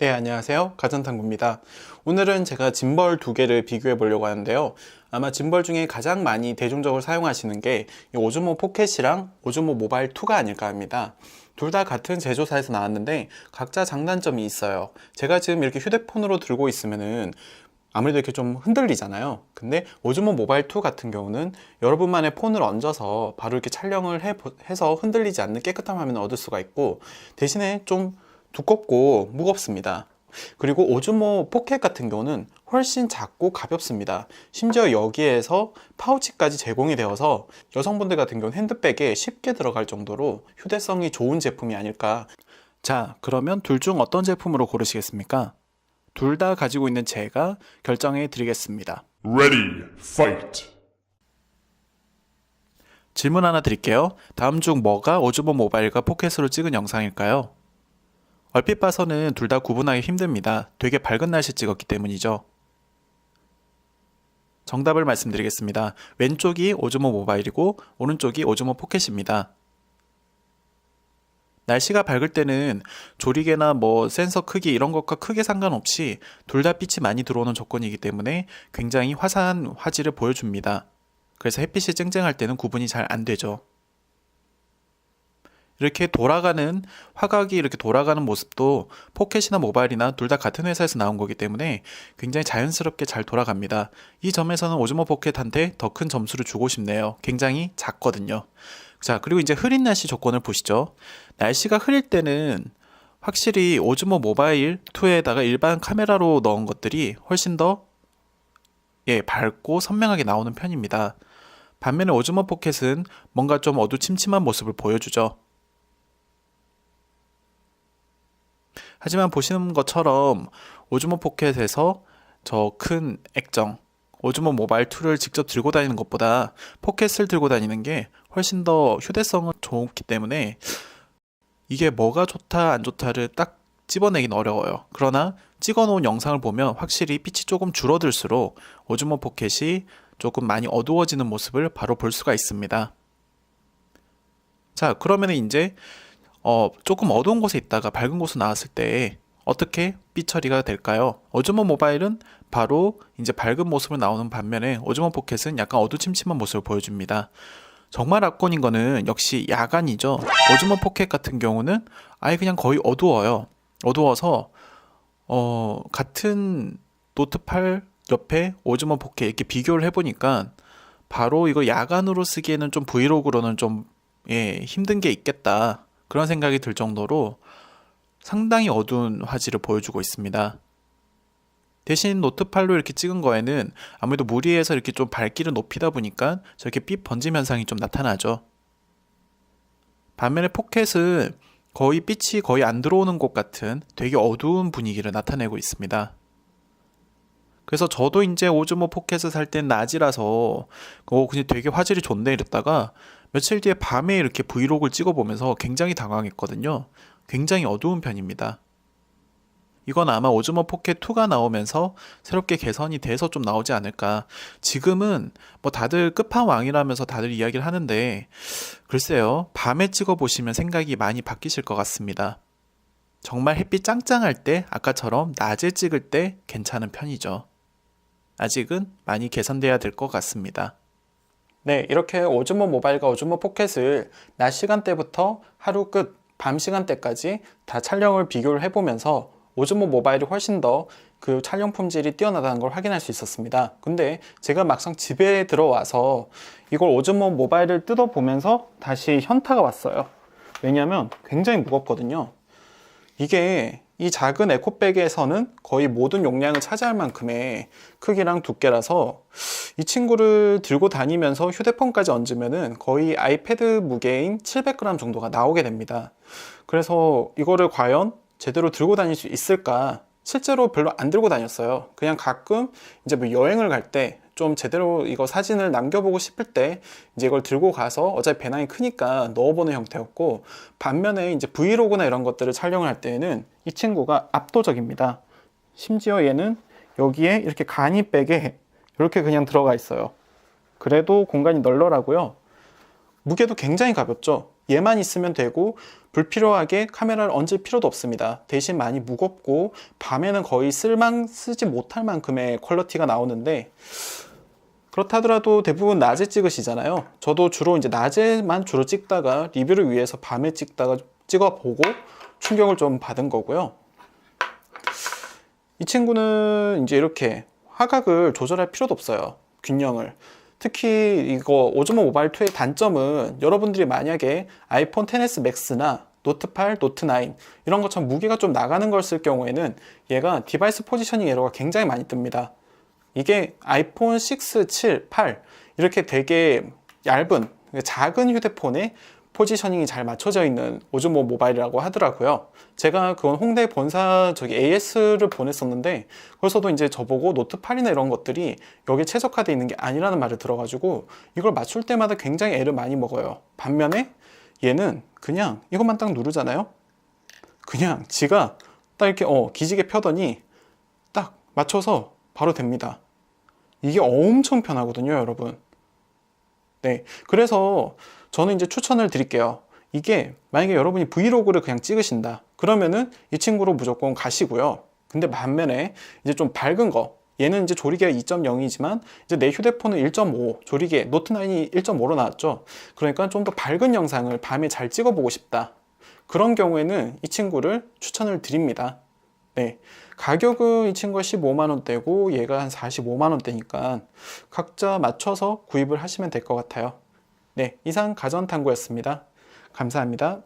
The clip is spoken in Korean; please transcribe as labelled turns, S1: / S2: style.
S1: 네, 안녕하세요. 가전탐구입니다. 오늘은 제가 짐벌 두 개를 비교해 보려고 하는데요. 아마 짐벌 중에 가장 많이 대중적으로 사용하시는 게 이 오즈모 포켓이랑 오즈모 모바일 2가 아닐까 합니다. 둘 다 같은 제조사에서 나왔는데 각자 장단점이 있어요. 제가 지금 이렇게 휴대폰으로 들고 있으면은 아무래도 이렇게 좀 흔들리잖아요. 근데 오즈모 모바일 2 같은 경우는 여러분만의 폰을 얹어서 바로 이렇게 촬영을 해서 흔들리지 않는 깨끗한 화면을 얻을 수가 있고, 대신에 좀 두껍고 무겁습니다. 그리고 오즈모 포켓 같은 경우는 훨씬 작고 가볍습니다. 심지어 여기에서 파우치까지 제공이 되어서 여성분들 같은 경우는 핸드백에 쉽게 들어갈 정도로 휴대성이 좋은 제품이 아닐까. 자, 그러면 둘 중 어떤 제품으로 고르시겠습니까? 둘 다 가지고 있는 제가 결정해 드리겠습니다.
S2: Ready, fight.
S1: 질문 하나 드릴게요. 다음 중 뭐가 오즈모 모바일과 포켓으로 찍은 영상일까요? 얼핏 봐서는 둘 다 구분하기 힘듭니다. 되게 밝은 날씨 찍었기 때문이죠. 정답을 말씀드리겠습니다. 왼쪽이 오즈모 모바일이고 오른쪽이 오즈모 포켓입니다. 날씨가 밝을 때는 조리개나 센서 크기 이런 것과 크게 상관없이 둘 다 빛이 많이 들어오는 조건이기 때문에 굉장히 화사한 화질을 보여줍니다. 그래서 햇빛이 쨍쨍할 때는 구분이 잘 안 되죠. 이렇게 돌아가는 화각이 이렇게 돌아가는 모습도 포켓이나 모바일이나 둘 다 같은 회사에서 나온 거기 때문에 굉장히 자연스럽게 잘 돌아갑니다. 이 점에서는 오즈모 포켓한테 더 큰 점수를 주고 싶네요. 굉장히 작거든요. 자, 그리고 이제 흐린 날씨 조건을 보시죠. 날씨가 흐릴 때는 확실히 오즈모 모바일 2에다가 일반 카메라로 넣은 것들이 훨씬 더 밝고 선명하게 나오는 편입니다. 반면에 오즈모 포켓은 뭔가 좀 어두침침한 모습을 보여주죠. 하지만 보시는 것처럼 오즈모 포켓에서 저 큰 액정 오즈모 모바일 2를 직접 들고 다니는 것보다 포켓을 들고 다니는 게 훨씬 더 휴대성은 좋기 때문에 이게 뭐가 좋다 안 좋다를 딱 집어내긴 어려워요. 그러나 찍어놓은 영상을 보면 확실히 빛이 조금 줄어들수록 오즈모 포켓이 조금 많이 어두워지는 모습을 바로 볼 수가 있습니다. 자, 그러면 이제 조금 어두운 곳에 있다가 밝은 곳으로 나왔을 때 어떻게 빛 처리가 될까요? 오즈모 모바일은 바로 이제 밝은 모습으로 나오는 반면에 오즈모 포켓은 약간 어두침침한 모습을 보여줍니다. 정말 압권인 거는 역시 야간이죠. 오즈모 포켓 같은 경우는 아예 그냥 거의 어두워요. 어두워서 같은 노트 8 옆에 오즈모 포켓 이렇게 비교를 해보니까 바로 이거 야간으로 쓰기에는 좀 브이로그로는 좀 힘든 게 있겠다. 그런 생각이 들 정도로 상당히 어두운 화질을 보여주고 있습니다. 대신 노트8로 이렇게 찍은 거에는 아무래도 무리해서 이렇게 좀 밝기를 높이다 보니까 저렇게 빛 번짐 현상이 좀 나타나죠. 반면에 포켓은 거의 빛이 거의 안 들어오는 곳 같은 되게 어두운 분위기를 나타내고 있습니다. 그래서 저도 이제 오즈모 포켓을 살 땐 낮이라서 그냥 되게 화질이 좋네 이랬다가 며칠 뒤에 밤에 이렇게 브이로그를 찍어보면서 굉장히 당황했거든요. 굉장히 어두운 편입니다. 이건 아마 오즈모 포켓 2가 나오면서 새롭게 개선이 돼서 좀 나오지 않을까. 지금은 다들 끝판왕이라면서 다들 이야기를 하는데 글쎄요, 밤에 찍어보시면 생각이 많이 바뀌실 것 같습니다. 정말 햇빛 짱짱할 때 아까처럼 낮에 찍을 때 괜찮은 편이죠. 아직은 많이 개선돼야 될 것 같습니다. 네, 이렇게 오즈모 모바일과 오즈모 포켓을 낮 시간대부터 하루 끝, 밤 시간대까지 다 촬영을 비교를 해보면서 오즈모 모바일이 훨씬 더 그 촬영 품질이 뛰어나다는 걸 확인할 수 있었습니다. 근데 제가 막상 집에 들어와서 이걸 오즈모 모바일을 뜯어보면서 다시 현타가 왔어요. 왜냐하면 굉장히 무겁거든요. 이게 이 작은 에코백에서는 거의 모든 용량을 차지할 만큼의 크기랑 두께라서 이 친구를 들고 다니면서 휴대폰까지 얹으면은 거의 아이패드 무게인 700g 정도가 나오게 됩니다. 그래서 이거를 과연 제대로 들고 다닐 수 있을까? 실제로 별로 안 들고 다녔어요. 그냥 가끔 이제 여행을 갈 때 좀 제대로 이거 사진을 남겨보고 싶을 때 이제 이걸 들고 가서 어차피 배낭이 크니까 넣어보는 형태였고, 반면에 이제 브이로그나 이런 것들을 촬영을 할 때에는 이 친구가 압도적입니다. 심지어 얘는 여기에 이렇게 간이백에 이렇게 그냥 들어가 있어요. 그래도 공간이 널널하고요. 무게도 굉장히 가볍죠. 얘만 있으면 되고 불필요하게 카메라를 얹을 필요도 없습니다. 대신 많이 무겁고 밤에는 거의 쓰지 못할 만큼의 퀄리티가 나오는데, 그렇다 하더라도 대부분 낮에 찍으시잖아요. 저도 주로 이제 낮에만 주로 찍다가 리뷰를 위해서 밤에 찍어보고 충격을 좀 받은 거고요. 이 친구는 이제 이렇게 화각을 조절할 필요도 없어요. 균형을. 특히 이거 오즈모 모바일 2의 단점은, 여러분들이 만약에 아이폰 XS 맥스나 노트 8, 노트 9 이런 것처럼 무게가 좀 나가는 걸 쓸 경우에는 얘가 디바이스 포지셔닝 에러가 굉장히 많이 뜹니다. 이게 아이폰 6, 7, 8 이렇게 되게 얇은 작은 휴대폰에 포지셔닝이 잘 맞춰져 있는 오즈모 모바일이라고 하더라고요. 제가 그건 홍대 본사 AS를 보냈었는데, 거기서도 이제 저보고 노트 8이나 이런 것들이 여기에 최적화되어 있는 게 아니라는 말을 들어가지고 이걸 맞출 때마다 굉장히 애를 많이 먹어요. 반면에 얘는 그냥 이것만 딱 누르잖아요. 그냥 지가 딱 이렇게 기지개 펴더니 딱 맞춰서 바로 됩니다. 이게 엄청 편하거든요, 여러분. 네, 그래서 저는 이제 추천을 드릴게요. 이게 만약에 여러분이 브이로그를 그냥 찍으신다 그러면은 이 친구로 무조건 가시고요. 근데 반면에 이제 좀 밝은 거, 얘는 이제 조리개가 2.0이지만 이제 내 휴대폰은 1.5, 조리개 노트9이 1.5로 나왔죠. 그러니까 좀 더 밝은 영상을 밤에 잘 찍어보고 싶다, 그런 경우에는 이 친구를 추천을 드립니다. 네, 가격은 이 친구가 15만원대고 얘가 한 45만원대니까 각자 맞춰서 구입을 하시면 될 것 같아요. 네, 이상 가전탐구였습니다. 감사합니다.